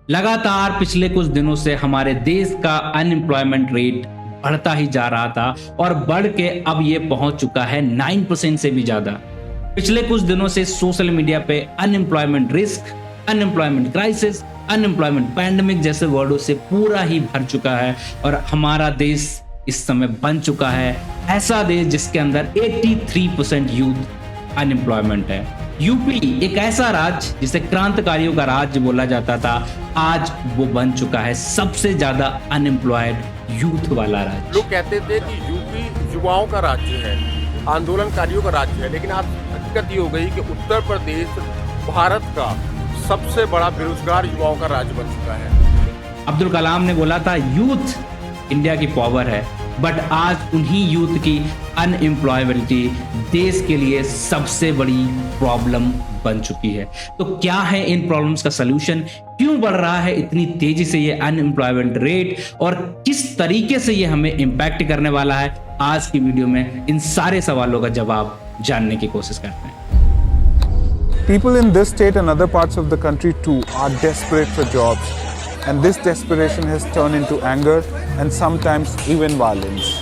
लगातार पिछले कुछ दिनों से हमारे देश का अनएम्प्लॉयमेंट रेट बढ़ता ही जा रहा था और बढ़ के अब ये पहुंच चुका है 9% से भी ज्यादा। पिछले कुछ दिनों से सोशल मीडिया पे unemployment risk, unemployment crisis, unemployment pandemic जैसे वर्डों से पूरा ही भर चुका है और हमारा देश इस समय बन चुका है ऐसा देश जिसके अंदर 83% यूथ अनएम्प्लॉयमेंट है। यूपी एक ऐसा राज्य जिसे क्रांतिकारियों का राज्य बोला जाता था, आज वो बन चुका है सबसे ज्यादा अनएम्प्लॉयड यूथ वाला राज्य। लोग कहते थे कि यूपी युवाओं का राज्य है, आंदोलनकारियों का राज्य है, लेकिन आज हकीकत ये हो गई कि उत्तर प्रदेश भारत का सबसे बड़ा बेरोजगार युवाओं का राज्य बन चुका है। अब्दुल कलाम ने बोला था यूथ इंडिया की पावर है, बट आज उन्हीं यूथ की अनएम्प्लॉयबिलिटी देश के लिए सबसे बड़ी प्रॉब्लम बन चुकी है। तो क्या है इन प्रॉब्लम्स का सलूशन? क्यों बढ़ रहा है इतनी तेजी से ये अनएम्प्लॉयमेंट रेट और किस तरीके से ये हमें इम्पैक्ट करने वाला है? आज की वीडियो में इन सारे सवालों का जवाब जानने की कोशिश करते हैं। People in this state and other parts of the country too are desperate for jobs, and this desperation has turned into anger and sometimes even violence.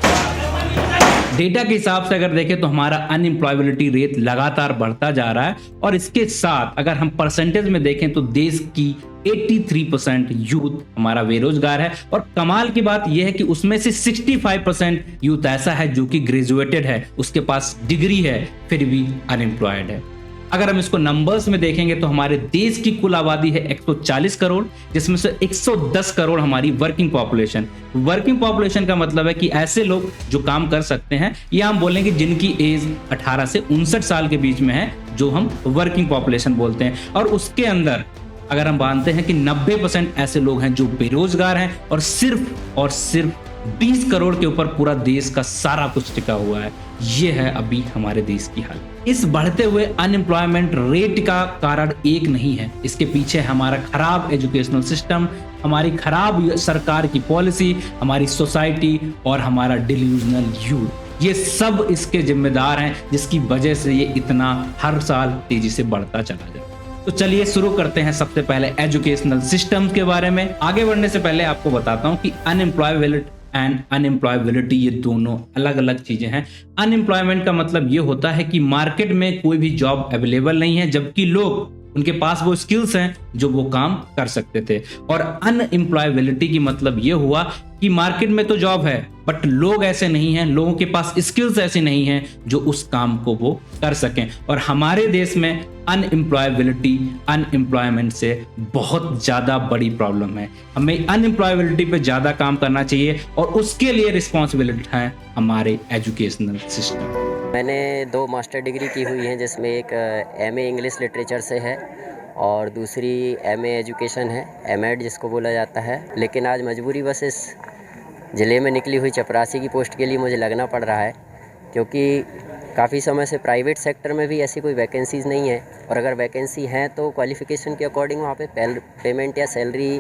Data के हिसाब से अगर देखें तो हमारा अनएम्प्लॉयबिलिटी रेट लगातार बढ़ता जा रहा है और इसके साथ अगर हम परसेंटेज में देखें तो देश की 83% यूथ हमारा बेरोजगार है और कमाल की बात यह है कि उसमें से 65% यूथ ऐसा है जो कि ग्रेजुएटेड है, उसके पास डिग्री है, फिर भी अनएम्प्लॉयड है। अगर हम इसको नंबर्स में देखेंगे तो हमारे देश की कुल आबादी है 140 करोड़, जिसमें से 110 करोड़ हमारी वर्किंग पॉपुलेशन। वर्किंग पॉपुलेशन का मतलब है कि ऐसे लोग जो काम कर सकते हैं, या हम बोलेंगे जिनकी एज 18 से 59 साल के बीच में है, जो हम वर्किंग पॉपुलेशन बोलते हैं। और उसके अंदर अगर हम मानते हैं कि 90% ऐसे लोग हैं जो बेरोजगार हैं और सिर्फ 20 करोड़ के ऊपर पूरा देश का सारा कुछ टिका हुआ है। ये है अभी हमारे देश की हालत। इस बढ़ते हुए अनएम्प्लॉयमेंट रेट का कारण एक नहीं है, इसके पीछे हमारा खराब एजुकेशनल सिस्टम, हमारी खराब सरकार की पॉलिसी, हमारी सोसाइटी और हमारा डिल्यूजनल यूथ, ये सब इसके जिम्मेदार हैं जिसकी वजह से ये इतना हर साल तेजी से बढ़ता चला जाता है। तो चलिए शुरू करते हैं सबसे पहले एजुकेशनल सिस्टम के बारे में। आगे बढ़ने से पहले आपको बताता हूं कि अनएम्प्लॉयबिलिटी एंड अनएम्प्लॉयबिलिटी ये दोनों अलग अलग चीजें हैं। अनएम्प्लॉयमेंट का मतलब ये होता है कि मार्केट में कोई भी जॉब अवेलेबल नहीं है, जबकि लोग उनके पास वो स्किल्स हैं जो वो काम कर सकते थे। और अनएम्प्लॉयबिलिटी की मतलब ये हुआ कि मार्केट में तो जॉब है बट लोग ऐसे नहीं हैं, लोगों के पास स्किल्स ऐसे नहीं हैं जो उस काम को वो कर सकें। और हमारे देश में अनएम्प्लॉयबिलिटी अनएम्प्लॉयमेंट से बहुत ज्यादा बड़ी प्रॉब्लम है। हमें अनएम्प्लॉयबिलिटी पे ज्यादा काम करना चाहिए और उसके लिए रिस्पॉन्सिबिलिटी है हमारे एजुकेशनल सिस्टम। मैंने 2 मास्टर डिग्री की हुई हैं, जिसमें एक एमए इंग्लिश लिटरेचर से है और दूसरी एमए एजुकेशन है, एमएड जिसको बोला जाता है। लेकिन आज मजबूरी बस इस ज़िले में निकली हुई चपरासी की पोस्ट के लिए मुझे लगना पड़ रहा है, क्योंकि काफ़ी समय से प्राइवेट सेक्टर में भी ऐसी कोई वैकेंसीज़ नहीं है, और अगर वैकेंसी हैं तो क्वालिफ़िकेशन के अकॉर्डिंग वहाँ पे पेमेंट या सैलरी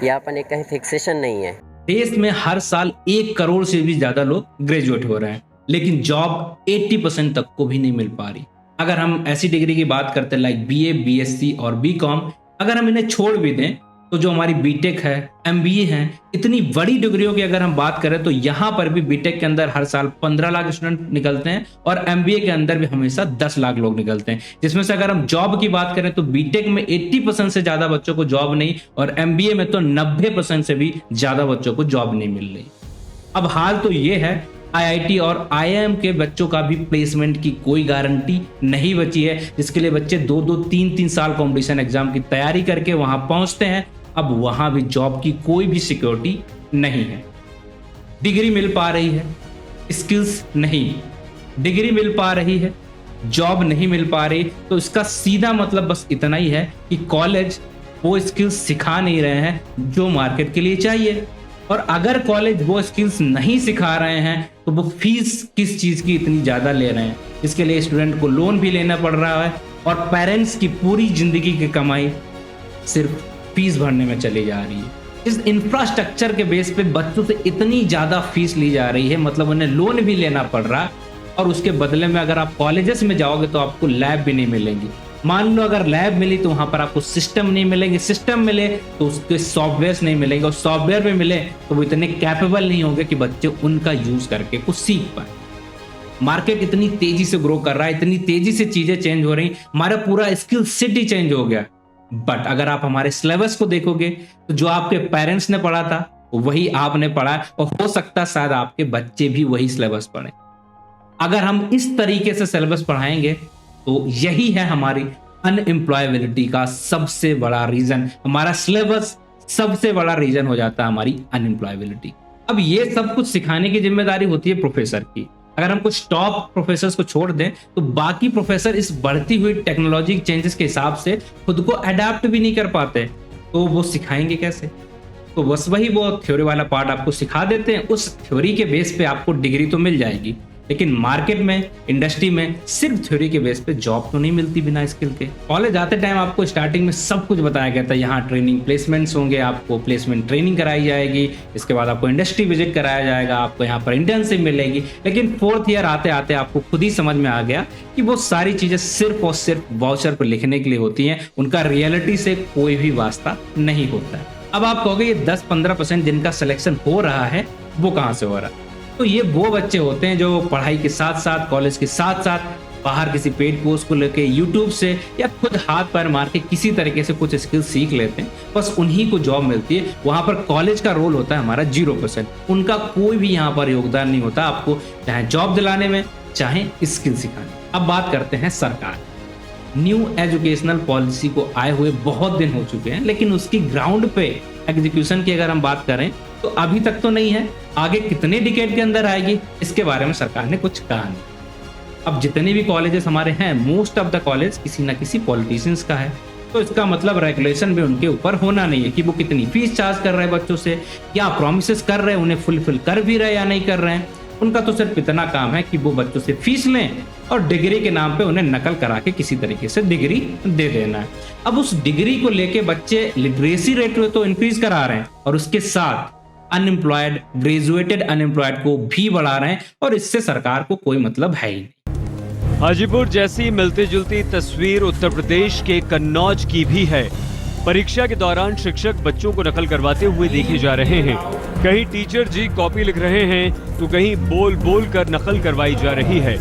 या अपन एक कहीं फिक्सेशन नहीं है। देश में हर साल 1 करोड़ से भी ज़्यादा लोग ग्रेजुएट हो रहे हैं, लेकिन जॉब 80% तक को भी नहीं मिल पा रही। अगर हम ऐसी डिग्री की बात करते हैं लाइक बीए, बीएससी और बीकॉम, अगर हम इन्हें छोड़ भी दें तो जो हमारी बीटेक है, एमबीए है, इतनी बड़ी डिग्रियों की अगर हम बात करें तो यहाँ पर भी बीटेक के अंदर हर साल 15 लाख स्टूडेंट निकलते हैं और एमबीए के अंदर भी हमेशा 10 लाख लोग निकलते हैं। जिसमें से अगर हम जॉब की बात करें तो बीटेक में 80% से ज्यादा बच्चों को जॉब नहीं और एमबीए में तो 90% से भी ज्यादा बच्चों को जॉब नहीं मिल रही। अब हाल तो ये है, आईआईटी और आईआईएम के बच्चों का भी प्लेसमेंट की कोई गारंटी नहीं बची है, जिसके लिए बच्चे 2-2, 3-3 साल कॉम्पिटिशन एग्जाम की तैयारी करके वहां पहुंचते हैं। अब वहां भी जॉब की कोई भी सिक्योरिटी नहीं है। डिग्री मिल पा रही है, स्किल्स नहीं, डिग्री मिल पा रही है, जॉब नहीं मिल पा रही, तो इसका सीधा मतलब बस इतना ही है कि कॉलेज वो स्किल्स सिखा नहीं रहे हैं जो मार्केट के लिए चाहिए। और अगर कॉलेज वो स्किल्स नहीं सिखा रहे हैं तो वो फीस किस चीज़ की इतनी ज़्यादा ले रहे हैं, इसके लिए स्टूडेंट को लोन भी लेना पड़ रहा है और पेरेंट्स की पूरी जिंदगी की कमाई सिर्फ फीस भरने में चली जा रही है। इस इंफ्रास्ट्रक्चर के बेस पे बच्चों से इतनी ज़्यादा फीस ली जा रही है, मतलब उन्हें लोन भी लेना पड़ रहा है और उसके बदले में अगर आप कॉलेजेस में जाओगे तो आपको लैब भी नहीं मिलेंगी। मान लो अगर लैब मिली तो वहां पर आपको सिस्टम नहीं मिलेंगे, सिस्टम मिले तो उसके सॉफ्टवेयर नहीं मिलेंगे, और सॉफ्टवेयर में मिले तो वो इतने कैपेबल नहीं होंगे कि बच्चे उनका यूज करके कुछ सीख पाए। मार्केट इतनी तेजी से ग्रो कर रहा है, इतनी तेजी से चीजें चेंज हो रही, हमारा पूरा स्किल सेट ही चेंज हो गया। बट अगर आप हमारे सिलेबस को देखोगे तो जो आपके पेरेंट्स ने पढ़ा था वही आपने पढ़ा, और हो सकता शायद आपके बच्चे भी वही सिलेबस पढ़े। अगर हम इस तरीके से सिलेबस पढ़ाएंगे तो यही है हमारी अनएम्प्लॉयबिलिटी का सबसे बड़ा रीजन। हमारा सिलेबस सबसे बड़ा रीजन हो जाता है हमारी अनएम्प्लॉयबिलिटी। अब ये सब कुछ सिखाने की जिम्मेदारी होती है प्रोफेसर की। अगर हम कुछ टॉप प्रोफेसर्स को छोड़ दें तो बाकी प्रोफेसर इस बढ़ती हुई टेक्नोलॉजी चेंजेस के हिसाब से खुद को अडेप्ट भी नहीं कर पाते, तो वो सिखाएंगे कैसे? तो बस वही वो थ्योरी वाला पार्ट आपको सिखा देते हैं, उस थ्योरी के बेस पे आपको डिग्री तो मिल जाएगी, लेकिन मार्केट में, इंडस्ट्री में सिर्फ थ्योरी के बेस पे जॉब तो नहीं मिलती बिना स्किल के। कॉलेज आते टाइम आपको स्टार्टिंग में सब कुछ बताया गया था, यहाँ ट्रेनिंग प्लेसमेंट्स होंगे, आपको प्लेसमेंट ट्रेनिंग कराई जाएगी, इसके बाद आपको इंडस्ट्री विजिट कराया जाएगा, आपको यहाँ पर इंटर्नशिप मिलेगी। लेकिन 4th ईयर आते आते आपको खुद ही समझ में आ गया कि वो सारी चीजें सिर्फ और सिर्फ वाउचर पर लिखने के लिए होती हैं, उनका रियलिटी से कोई भी वास्ता नहीं होता है। अब आप कहोगे ये 10-15% जिनका सिलेक्शन हो रहा है वो कहाँ से हो रहा है? तो ये वो बच्चे होते हैं जो पढ़ाई के साथ साथ, कॉलेज के साथ साथ बाहर किसी पेड कोर्स को लेके यूट्यूब से या खुद हाथ पैर मार के किसी तरीके से कुछ स्किल सीख लेते हैं, बस उन्हीं को जॉब मिलती है। वहां पर कॉलेज का रोल होता है हमारा 0%, उनका कोई भी यहाँ पर योगदान नहीं होता आपको, चाहे जॉब दिलाने में चाहे स्किल सिखाने। अब बात करते हैं सरकार। न्यू एजुकेशनल पॉलिसी को आए हुए बहुत दिन हो चुके हैं, लेकिन उसकी ग्राउंड पे एग्जीक्यूशन की अगर हम बात करें तो अभी तक तो नहीं है। आगे कितने डिकेड के अंदर आएगी इसके बारे में सरकार ने कुछ कहा नहीं। अब जितने भी कॉलेजेस हमारे हैं, मोस्ट ऑफ द कॉलेज किसी ना किसी पॉलिटिशियंस का है, तो इसका मतलब रेगुलेशन भी उनके ऊपर होना नहीं है कि वो कितनी फीस चार्ज कर रहे हैं बच्चों से, क्या प्रोमिसेस कर रहे हैं, उन्हें फुलफिल कर भी रहे या नहीं कर रहे हैं। उनका तो सिर्फ इतना काम है कि वो बच्चों से फीस लें और डिग्री के नाम पे उन्हें नकल करा के किसी तरीके से डिग्री दे देना है। अब उस डिग्री को लेके बच्चे लिटरेसी रेट तो इंक्रीज करा रहे हैं और उसके साथ अनएम्प्लॉयड, ग्रेजुएटेड अनएम्प्लॉयड को भी बढ़ा रहे हैं, और इससे सरकार को कोई मतलब है ही नहीं। हाजीपुर जैसी मिलती जुलती तस्वीर उत्तर प्रदेश के कन्नौज की भी है। परीक्षा के दौरान शिक्षक बच्चों को नकल करवाते हुए देखे जा रहे हैं। कहीं टीचर जी कॉपी लिख रहे हैं तो कहीं बोल बोल कर नकल करवाई जा रही है।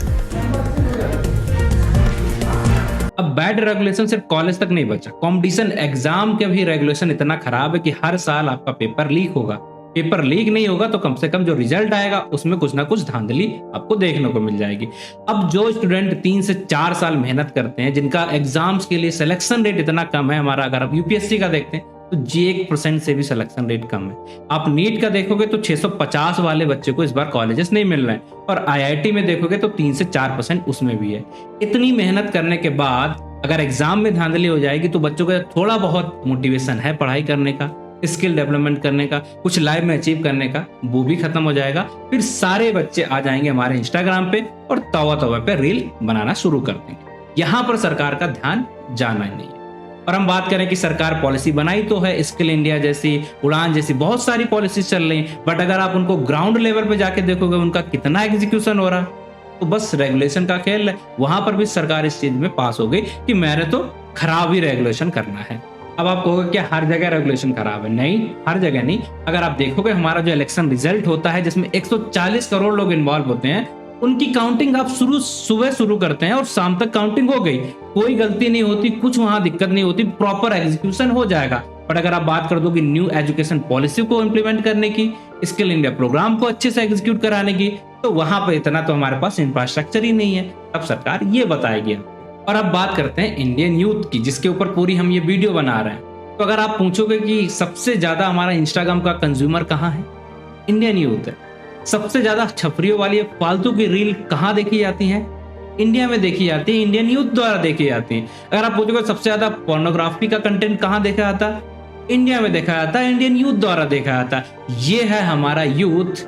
अब बैड रेगुलेशन सिर्फ कॉलेज तक नहीं बचा, कंपटीशन एग्जाम का भी रेगुलेशन इतना खराब है कि हर साल आपका पेपर लीक होगा। पेपर लीक नहीं होगा तो कम से कम जो रिजल्ट आएगा उसमें कुछ ना कुछ धांधली आपको देखने को मिल जाएगी। अब जो स्टूडेंट 3 से 4 साल मेहनत करते हैं, जिनका एग्जाम्स के लिए सिलेक्शन रेट इतना कम है हमारा, अगर आप यूपीएससी का देखते हैं तो जी 1% से भी सिलेक्शन रेट कम है। आप नीट का देखोगे तो 650 वाले बच्चे को इस बार कॉलेजेस नहीं मिल रहे हैं, और आईआईटी में देखोगे तो 3 से 4% उसमें भी है। इतनी मेहनत करने के बाद अगर एग्जाम में धांधली हो जाएगी तो बच्चों का थोड़ा बहुत मोटिवेशन है पढ़ाई करने का, स्किल डेवलपमेंट करने का, कुछ लाइफ में अचीव करने का, वो भी खत्म हो जाएगा। फिर सारे बच्चे आ जाएंगे हमारे इंस्टाग्राम पे और तवा तवा पे रील बनाना शुरू कर देंगे। यहाँ पर सरकार का ध्यान जाना ही नहीं है। और हम बात करें कि सरकार पॉलिसी बनाई तो है, स्किल इंडिया जैसी, उड़ान जैसी बहुत सारी पॉलिसीज चल रही, बट अगर आप उनको ग्राउंड लेवल पे जाके देखोगे उनका कितना एग्जीक्यूशन हो रहा, तो बस रेगुलेशन का खेल है। वहां पर भी सरकार इस चीज में पास हो गई कि मैंने तो खराब ही रेगुलेशन करना है। अब आप कहोगे क्या हर जगह रेगुलेशन खराब है? नहीं, हर जगह नहीं। अगर आप देखोगे हमारा जो इलेक्शन रिजल्ट होता है जिसमें 140 करोड़ लोग इन्वॉल्व होते हैं, उनकी काउंटिंग आप सुबह शुरू करते हैं और शाम तक काउंटिंग हो गई, कोई गलती नहीं होती, कुछ वहां दिक्कत नहीं होती, प्रॉपर एग्जीक्यूशन हो जाएगा। बट अगर आप बात कर दो कि न्यू एजुकेशन पॉलिसी को इम्प्लीमेंट करने की, स्किल इंडिया प्रोग्राम को अच्छे से एग्जीक्यूट कराने की, तो वहां पर इतना तो हमारे पास इंफ्रास्ट्रक्चर ही नहीं है। अब सरकार ये बताएगी। और अब बात करते हैं इंडियन यूथ की, जिसके ऊपर पूरी हम ये वीडियो बना रहे हैं। तो अगर आप पूछोगे कि सबसे ज्यादा हमारा इंस्टाग्राम का कंज्यूमर कहाँ है, इंडियन यूथ है। सबसे ज्यादा छपरियों वाली फालतू की रील कहाँ देखी जाती है, इंडिया में देखी जाती है, इंडियन यूथ द्वारा देखी जाती है। अगर आप पूछोगे सबसे ज्यादा पोर्नोग्राफी का कंटेंट कहाँ देखा जाता है, इंडिया में देखा जाता है, इंडियन यूथ द्वारा देखा जाता है। ये है हमारा यूथ,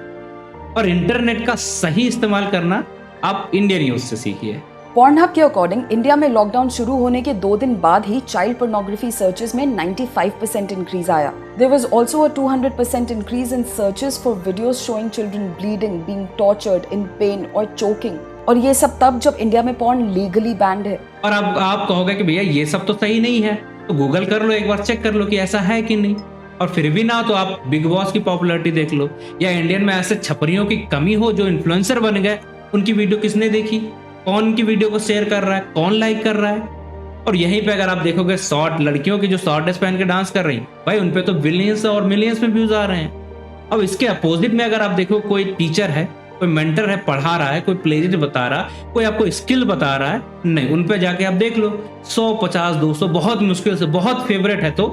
और इंटरनेट का सही इस्तेमाल करना आप इंडियन यूथ से सीखिए। पॉर्नहब के अकॉर्डिंग इंडिया में लॉकडाउन शुरू होने के 2 दिन बाद ही चाइल्ड पोर्नोग्राफी सर्चेस में 95% इंक्रीज आया। There was also a 200% increase in searches for videos showing children bleeding, being tortured, in pain or choking, और ये सब तब जब इंडिया में पॉर्न लीगली बैंड है। और अब आप कहोगे कि भैया ये सब तो सही नहीं है, तो गूगल कर लो, एक बार चेक कर लो कि ऐसा है कि नहीं। और फिर भी ना तो आप बिग बॉस की पॉपुलैरिटी देख लो, या इंडियन में ऐसे छपरियों की कमी हो जो इन्फ्लुएंसर बन गए, उनकी वीडियो किसने देखी, कौन उनकी वीडियो को शेयर कर रहा है, कौन लाइक कर रहा है। और यहीं पे अगर आप देखोगे शॉर्ट लड़कियों की जो शॉर्ट ड्रेस पहन के डांस कर रही, भाई उन पे तो बिलियंस और मिलियंस में व्यूज आ रहे हैं। अब इसके अपोजिट में अगर आप देखो, कोई टीचर है, कोई मेंटर है, पढ़ा रहा है, कोई प्लेलिस्ट बता रहा, कोई आपको स्किल बता रहा है, नहीं, उन पे जाके आप देख लो 100, 50, 200, बहुत मुश्किल से, बहुत फेवरेट है तो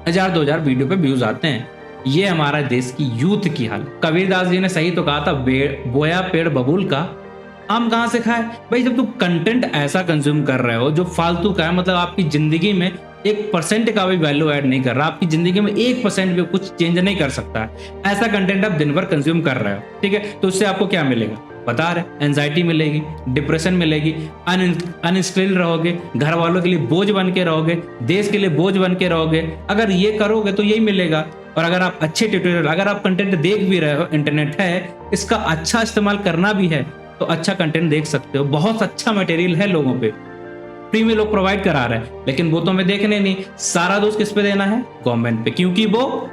1000, 2000 वीडियो पे व्यूज आते हैं। ये हमारा देश की यूथ की हाल। कबीरदास जी ने सही तो कहा था, बोया पेड़ बबूल का, आम कहाँ से खाए। भाई जब तुम कंटेंट ऐसा कंज्यूम कर रहे हो जो फालतू का है, मतलब आपकी जिंदगी में 1% का भी वैल्यू ऐड नहीं कर रहा, आपकी जिंदगी में 1% भी कुछ चेंज नहीं कर सकता, ऐसा कंटेंट आप दिन भर कंज्यूम कर रहे हो, ठीक है, तो उससे आपको क्या मिलेगा बता रहे, एंजाइटी मिलेगी, डिप्रेशन मिलेगी, अनस्किल्ड रहोगे, घर वालों के लिए बोझ बन के रहोगे, देश के लिए बोझ बन के रहोगे। अगर ये करोगे तो यही मिलेगा। और अगर आप अच्छे ट्यूटोरियल, अगर आप कंटेंट देख भी रहे हो, इंटरनेट है, इसका अच्छा इस्तेमाल करना भी है, तो अच्छा कंटेंट देख सकते हो। बहुत अच्छा मटेरियल है लोगों पे, फ्री में लोग प्रोवाइड करा रहे हैं, लेकिन वो तो हमें देखने नहीं। सारा दोष किस पे देना है? गवर्नमेंट पे, क्योंकि वो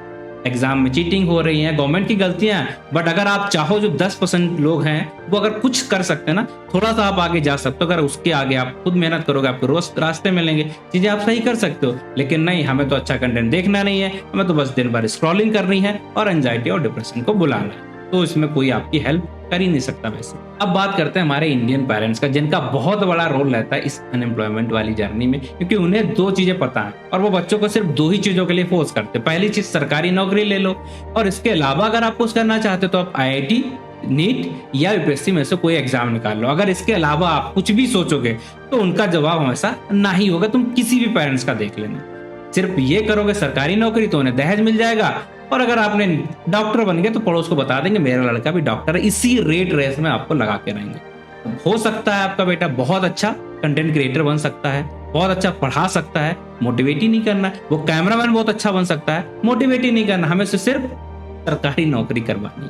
एग्जाम में चीटिंग हो रही है, गवर्नमेंट की गलतियां हैं। बट अगर आप चाहो, जो 10% लोग हैं वो अगर कुछ कर सकते हैं ना, थोड़ा सा आप आगे जा सकते हो। अगर उसके आगे आप खुद मेहनत करोगे, आपको रोज रास्ते मिलेंगे, चीजें आप सही कर सकते हो। लेकिन नहीं, हमें तो अच्छा कंटेंट देखना नहीं है, हमें तो बस दिन भर स्क्रॉलिंग करनी है और एंजाइटी और डिप्रेशन को बुलाना है, तो इसमें कोई आपकी हेल्प कर ही नहीं सकता। वैसे अब बात करते हैं हमारे इंडियन पेरेंट्स का, जिनका बहुत बड़ा रोल रहता है इस अनएम्प्लॉयमेंट वाली जर्नी में, क्योंकि उन्हें 2 चीजें पता है और वो बच्चों को सिर्फ 2 ही चीजों के लिए फोर्स करते हैं। पहली चीज, सरकारी नौकरी ले लो, और इसके अलावा अगर आप कुछ करना चाहते हो तो आप IIT, नीट या UPSC में से कोई एग्जाम निकाल लो। अगर इसके अलावा आप कुछ भी सोचोगे तो उनका जवाब हमेशा ना ही होगा। तुम किसी भी पेरेंट्स का देख लेना, सिर्फ ये करोगे सरकारी नौकरी तो उन्हें दहेज मिल जाएगा, और अगर आपने डॉक्टर बन गए तो पड़ोस को बता देंगे मेरा लड़का भी डॉक्टर है। इसी रेट रेस में आपको लगा के रहेंगे। हो सकता है आपका बेटा बहुत अच्छा कंटेंट क्रिएटर बन सकता है, बहुत अच्छा पढ़ा सकता है, मोटिवेट ही नहीं करना है। वो कैमरामैन बहुत अच्छा बन सकता है, मोटिवेट ही नहीं करना, हमें सिर्फ सरकारी नौकरी करवानी।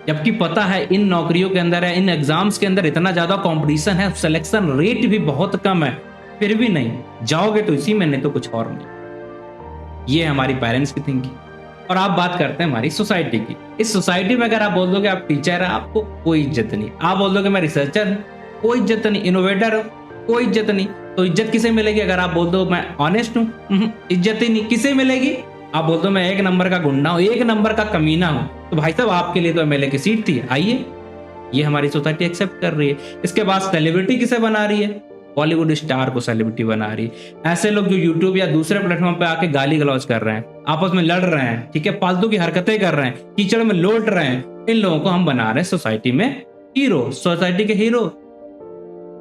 जबकि पता है इन नौकरियों के अंदर है, इन एग्जाम्स के अंदर इतना ज्यादा कंपटीशन है, सिलेक्शन रेट भी बहुत कम है, फिर भी नहीं जाओगे तो इसी में, नहीं तो कुछ और नहीं। ये हमारी पेरेंट्स की थिंकिंग। और आप बात करते हैं हमारी सोसाइटी की। इस सोसाइटी में अगर आप बोल दोगे आप टीचर है, आपको कोई इज्जत नहीं। आप बोल दोगे मैं रिसर्चर हूं, कोई इज्जत नहीं। इनोवेटर हूं, कोई इज्जत नहीं। तो इज्जत किसे मिलेगी? अगर आप बोल दो मैं ऑनेस्ट हूं, इज्जत ही नहीं। किसे मिलेगी? आप बोल दो मैं 1 नंबर का गुंडा हूं, 1 नंबर का कमीना हूं, तो भाई साहब आपके लिए तो MLA की सीट थी, आइए। ये हमारी सोसाइटी एक्सेप्ट कर रही है। इसके बाद सेलिब्रिटी किसे बना रही है? बॉलीवुड स्टार को सेलिब्रिटी बना रही है। ऐसे लोग जो यूट्यूब या दूसरे प्लेटफॉर्म पे आके गाली गलौज कर रहे हैं, आपस में लड़ रहे हैं, ठीक है, फालतू की हरकतें कर रहे हैं, कीचड़ में लौट रहे हैं, इन लोगों को हम बना रहे हैं सोसाइटी में हीरो, सोसाइटी के हीरो।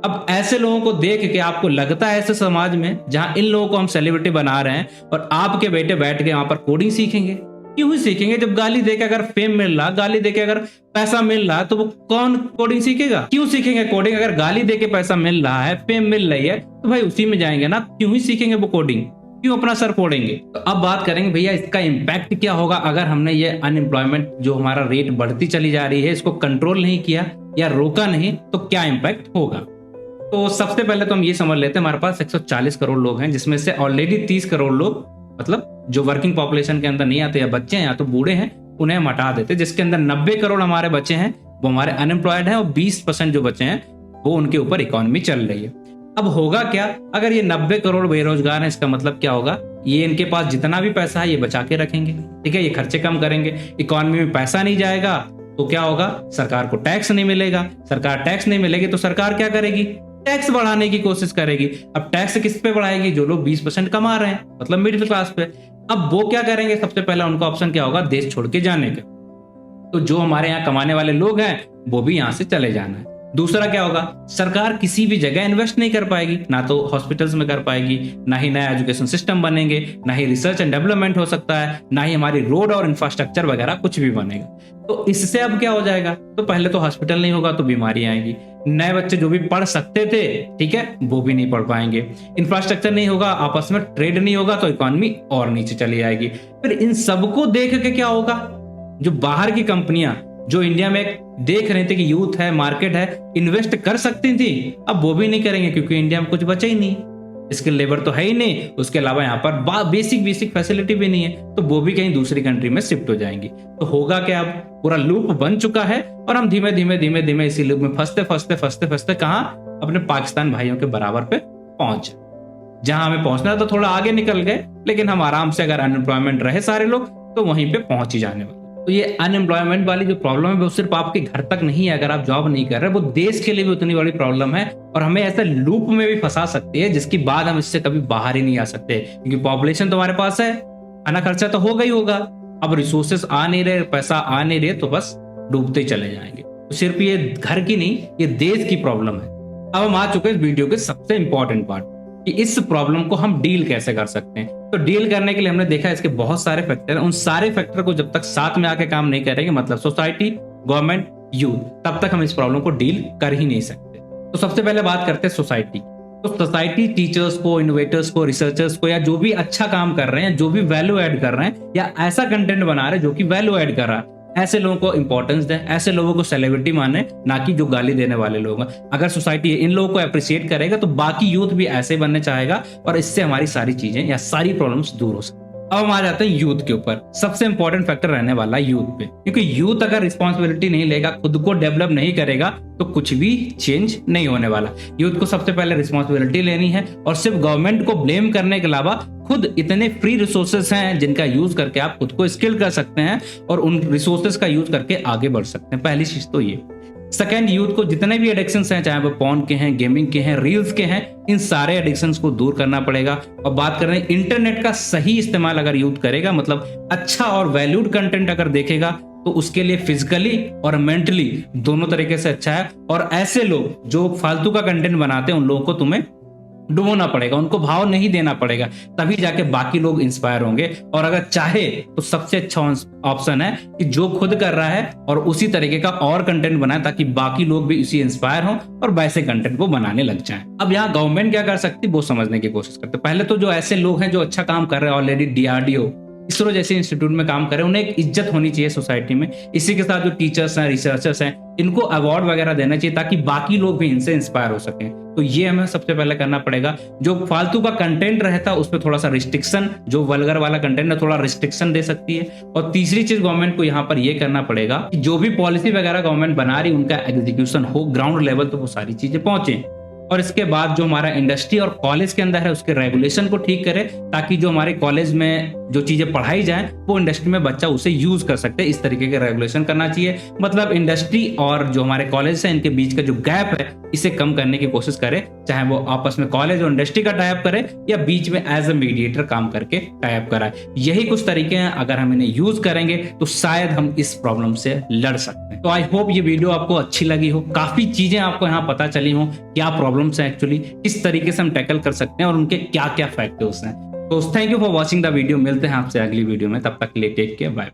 अब ऐसे लोगों को देख के आपको लगता है ऐसे समाज में जहां इन लोगों को हम सेलिब्रिटी बना रहे हैं और आपके बेटे बैठ के वहां पर कोडिंग सीखेंगे? क्यों ही सीखेंगे? जब गाली देके अगर फेम मिल रहा, गाली देके अगर पैसा मिल रहा, तो वो कौन कोडिंग सीखेगा? क्यों सीखेंगे कोडिंग? अगर गाली देके पैसा मिल रहा है, फेम मिल रही है, तो भाई उसी में जाएंगे ना। क्यों ही सीखेंगे वो कोडिंग? क्यों अपना सर फोड़ेंगे? तो अब बात करेंगे भैया इसका इम्पैक्ट क्या होगा अगर हमने ये अनएम्प्लॉयमेंट जो हमारा रेट बढ़ती चली जा रही है, इसको कंट्रोल नहीं किया या रोका नहीं, तो क्या इम्पैक्ट होगा? तो सबसे पहले तो हम ये समझ लेते हैं, हमारे पास 140 करोड़ लोग हैं, जिसमें से ऑलरेडी 30 करोड़ लोग, मतलब जो वर्किंग पॉपुलेशन के अंदर नहीं आते, या बच्चे हैं या तो बूढ़े हैं, उन्हें हम हटा देते, जिसके अंदर 90 करोड़ हमारे बच्चे हैं वो हमारे अनएम्प्लॉयड हैं, और 20% जो बच्चे हैं वो उनके ऊपर इकोनॉमी चल रही है। अब होगा क्या अगर ये 90 करोड़ बेरोजगार हैं? इसका मतलब क्या होगा? ये इनके पास जितना भी पैसा है ये बचा के रखेंगे, ठीक है, ये खर्चे कम करेंगे, इकोनॉमी में पैसा नहीं जाएगा, तो क्या होगा? सरकार को टैक्स नहीं मिलेगा। सरकार टैक्स नहीं मिलेगी तो सरकार क्या करेगी? टैक्स बढ़ाने की कोशिश करेगी। अब टैक्स किस पे बढ़ाएगी? जो लोग 20% कमा रहे हैं, मतलब मिडिल क्लास पे। अब वो क्या करेंगे? सबसे पहला उनका ऑप्शन क्या होगा? देश छोड़ के जाने का। तो जो हमारे यहाँ कमाने वाले लोग हैं वो भी यहाँ से चले जाना है। दूसरा क्या होगा? सरकार किसी भी जगह इन्वेस्ट नहीं कर पाएगी, ना तो हॉस्पिटल्स में कर पाएगी, ना ही नया एजुकेशन सिस्टम बनेंगे, ना ही रिसर्च एंड डेवलपमेंट हो सकता है, ना ही हमारी रोड और इंफ्रास्ट्रक्चर वगैरह कुछ भी बनेगा। तो इससे अब क्या हो जाएगा? तो पहले तो हॉस्पिटल नहीं होगा तो बीमारी आएगी, नए बच्चे जो भी पढ़ सकते थे, ठीक है, वो भी नहीं पढ़ पाएंगे, इंफ्रास्ट्रक्चर नहीं होगा, आपस में ट्रेड नहीं होगा, तो इकोनॉमी और नीचे चली जाएगी। फिर इन सबको देख के क्या होगा? जो बाहर की कंपनियां जो इंडिया में देख रहे थे कि यूथ है, मार्केट है, इन्वेस्ट कर सकती थी, अब वो भी नहीं करेंगे क्योंकि इंडिया में कुछ बचा ही नहीं, स्किल लेबर तो है ही नहीं, उसके अलावा यहाँ पर बेसिक फैसिलिटी भी नहीं है, तो वो भी कहीं दूसरी कंट्री में शिफ्ट हो जाएंगी। तो होगा क्या, अब पूरा लूप बन चुका है और हम धीमे धीमे इसी लूप में फंसते कहाँ, अपने पाकिस्तान भाइयों के बराबर पे पहुंच, जहां हमें पहुंचना तो थोड़ा आगे निकल गए, लेकिन हम आराम से अगर अनएम्प्लॉयमेंट रहे सारे लोग तो वहीं पे पहुंच ही जाने वाले। तो ये अनएम्प्लॉयमेंट वाली जो प्रॉब्लम है वो सिर्फ आपके घर तक नहीं है, अगर आप जॉब नहीं कर रहे, वो देश के लिए भी उतनी बड़ी प्रॉब्लम है और हमें ऐसे लूप में भी फंसा सकती है जिसके बाद हम इससे कभी बाहर ही नहीं आ सकते, क्योंकि पॉपुलेशन तो हमारे पास है, खाना खर्चा तो होगा ही होगा, अब रिसोर्सेस आ नहीं रहे, पैसा आ नहीं रहे, तो बस डूबते चले जाएंगे। तो सिर्फ ये घर की नहीं, ये देश की प्रॉब्लम है। अब हम आ चुके हैं इस वीडियो के सबसे इंपॉर्टेंट पार्ट कि इस प्रॉब्लम को हम डील कैसे कर सकते हैं। तो डील करने के लिए हमने देखा इसके बहुत सारे फैक्टर हैं, उन सारे फैक्टर को जब तक साथ में आके काम नहीं करेंगे, मतलब सोसाइटी, गवर्नमेंट, यूथ, तब तक हम इस प्रॉब्लम को डील कर ही नहीं सकते। तो सबसे पहले बात करते हैं सोसाइटी। तो सोसाइटी टीचर्स को, इनोवेटर्स को, रिसर्चर्स को, या जो भी अच्छा काम कर रहे हैं, जो भी वैल्यू ऐड कर रहे हैं, या ऐसा कंटेंट बना रहे हैं जो कि वैल्यू ऐड कर रहा है, ऐसे लोगों को इंपॉर्टेंस दें, ऐसे लोगों को सेलिब्रिटी माने, ना कि जो गाली देने वाले लोग हैं। अगर सोसाइटी इन लोगों को अप्रिशिएट करेगा तो बाकी यूथ भी ऐसे बनने चाहेगा और इससे हमारी सारी चीजें या सारी प्रॉब्लम्स दूर हो सकती। अब हम आ जाते हैं यूथ के ऊपर। सबसे इंपॉर्टेंट फैक्टर रहने वाला है यूथ पे, क्योंकि यूथ अगर रिस्पॉन्सिबिलिटी नहीं लेगा, खुद को डेवलप नहीं करेगा, तो कुछ भी चेंज नहीं होने वाला। यूथ को सबसे पहले रिस्पॉन्सिबिलिटी लेनी है और सिर्फ गवर्नमेंट को ब्लेम करने के अलावा खुद इतने फ्री रिसोर्सेस हैं जिनका यूज करके आप खुद को स्किल कर सकते हैं और उन रिसोर्सेस का यूज करके आगे बढ़ सकते हैं। पहली चीज तो ये। सेकेंड, यूथ को जितने भी एडिक्शंस हैं, चाहे वो पॉर्न के हैं, गेमिंग के हैं, रील्स के हैं, इन सारे एडिक्शंस को दूर करना पड़ेगा। और बात कर रहे हैं इंटरनेट का सही इस्तेमाल अगर यूथ करेगा, मतलब अच्छा और वैल्यूड कंटेंट अगर देखेगा, तो उसके लिए फिजिकली और मेंटली दोनों तरीके से अच्छा है। और ऐसे लोग जो फालतू का कंटेंट बनाते हैं, उन लोगों को तुम्हें डुबोना पड़ेगा, उनको भाव नहीं देना पड़ेगा, तभी जाके बाकी लोग इंस्पायर होंगे। और अगर चाहे तो सबसे अच्छा ऑप्शन है कि जो खुद कर रहा है और उसी तरीके का और कंटेंट बनाए, ताकि बाकी लोग भी इसी इंस्पायर हों और वैसे कंटेंट को बनाने लग जाएं। अब यहाँ गवर्नमेंट क्या कर सकती है वो समझने की कोशिश करते। पहले तो जो ऐसे लोग हैं जो अच्छा काम कर रहे हैं, ऑलरेडी DRDO, इसरो जैसे इंस्टीट्यूट में काम कर रहे हैं, उन्हें एक इज्जत होनी चाहिए सोसाइटी में। इसी के साथ जो टीचर्स हैं, रिसर्चर्स हैं, इनको अवार्ड वगैरह देना चाहिए ताकि बाकी लोग भी इनसे इंस्पायर हो सकें। तो ये हमें सबसे पहले करना पड़ेगा। जो फालतू का कंटेंट रहता है उस पर थोड़ा सा रिस्ट्रिक्शन, जो वल्गर वाला कंटेंट है थोड़ा रिस्ट्रिक्शन दे सकती है। और तीसरी चीज गवर्नमेंट को यहाँ पर ये करना पड़ेगा कि जो भी पॉलिसी वगैरह गवर्नमेंट बना रही उनका एग्जीक्यूशन हो ग्राउंड लेवल, तो वो सारी चीजें पहुंचे। और इसके बाद जो हमारा इंडस्ट्री और कॉलेज के अंदर है उसके रेगुलेशन को ठीक करे, ताकि जो हमारे कॉलेज में जो चीजें पढ़ाई जाए वो इंडस्ट्री में बच्चा उसे यूज कर सकते हैं। इस तरीके के रेगुलेशन करना चाहिए। मतलब इंडस्ट्री और जो हमारे कॉलेज है इनके बीच का जो गैप है इसे कम करने की कोशिश करे, चाहे वो आपस में कॉलेज और इंडस्ट्री का टाइप करे या बीच में एज ए मीडिएटर काम करके टाइप कराए। यही कुछ तरीके हैं, अगर हम इन्हें यूज करेंगे तो शायद हम इस प्रॉब्लम से लड़ सकते हैं। तो आई होप ये वीडियो आपको अच्छी लगी हो, काफी चीजें आपको यहाँ पता चली हो, क्या प्रॉब्लम्स हैं एक्चुअली, किस तरीके से हम टैकल कर सकते हैं और उनके क्या क्या फैक्टर्स हैं। तो thank you for watching the video. मिलते हैं आपसे अगली वीडियो में, तब तक के लिए टेक केयर, बाय।